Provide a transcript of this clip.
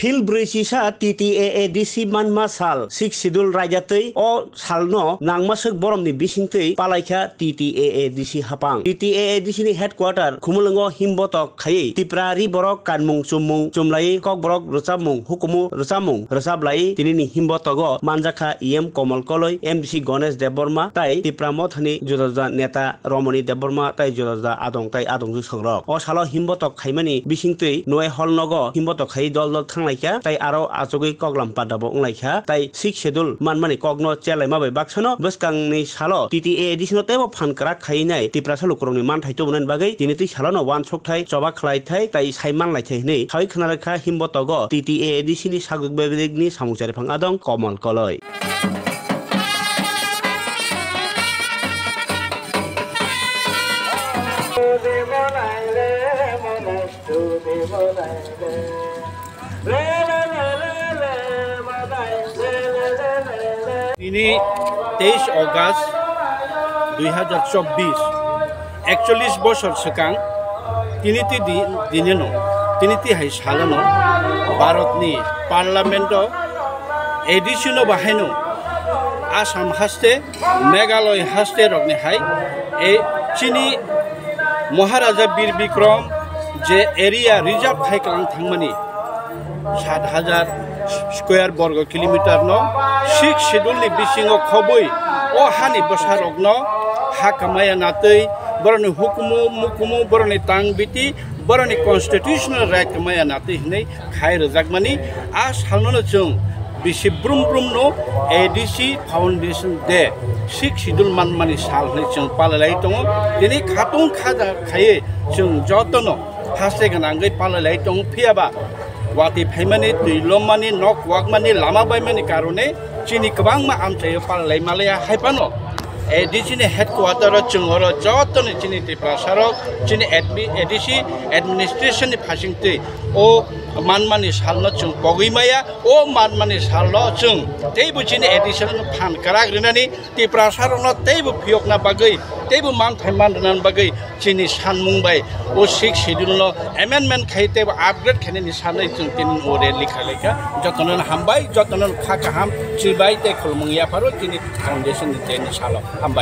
Phil Brisisa TTAADC Manma Sal 6 Sidul Rajatei o Salno Nangmasuk Boromni Bisingtei Palaika TTAADC Hapang TTAADC ni headquarter Kumulango Himbotok Khai Tiprari Borok Kanmung Sumung Jumlai Kok Borok Rusamung Hukumu Rusamung Rusablai Tinini Himbotogo Manjaka EM Komal Koloi MDC Ganesh Deborma Tai Tipramothani Jodaja Neta Romani Deborma Tai Jodaja Adong Tai Adong Songrok o Salo Himbotok Khaimani Bisingtei Noe Holnogo Himbotok Khai Dol Thanglaika Tai Aro Ajogi Koglam Padabo Nglaika Tai 6 Schedule Manmani Kogno Chelai Mabai Baksano Buskangni Salo TTAADC no Tebo Phankara Khainai Tiprasalu Korongni Manthai Tobunan Bagai Tiniti Salono Wan Chokthai Choba Khlai Thai Tai Saiman Laithai nei Thai Khnaraka Himbotogo TTAADC ni Sagubegni Samungsari Phang Adong Komal Koloi Ini 23 August 2024 41 বছর সিকাং তিনিটি দিনেনো তিনিটি high সালানো ভারতনি parliament এডিশনো বাহাইনো Assam হাস্তে Meghalaya হাস্তে রগনি high এই চিনি মহারাজা বীর বিক্রম যে area reserve হাইকালাং থাংমানি 7000 square বর্গ kilometre ন 6 শিডিউলনি বিসিঙ্গ খবই ও হানি বসারগ্ন হাকামায়া নাতৈ বরনি হুকুমু মুকুমু বরনি তাংবিতি বরনি constitutional right মায়া নাতৈ হनै খাই রজাকমানি আ সালনো जों BC ব্রুম ব্রুম no ADC foundation দে 6 schedule মানমানি সাল হनै जों পালালাই दङ दिनै खातुं खाजा खायै जों जतनो हास्ते गोनाङै पालालाई दङ फियाबा वाति फाइमानि दैलमानि नक वाकमानि लामा बायमानि कारणे चिनि गोबांमा आमथाय पालालाई मालाया हाइपानो एडिसिनि हेडक्वार्टार जोंहर जतनो चिनि तिप्रासारो चिनि एडिसि एडमिनिस्ट्रेशननि फासिंतै ओ मानमानि सालनो जों बगैमाया ओ मानमानि सालनो जों तैबो चिनि एडिसन फान कराग्रिनानि तिप्रासारनो तैबो फियकना बागै तैबो मान थाइमान रनान बागै चिनि सानमुंबाय ओ 6 शिड्यूलनो एमेंडमेंट खाइते आपग्रेड खाइनि सानै जों तिन ओरे लिखालेका जतनो हामबाय जतनो खाका हाम चिबाय ते खुलमुंगिया फारो चिनि फाउंडेशन नि सालो हामबाय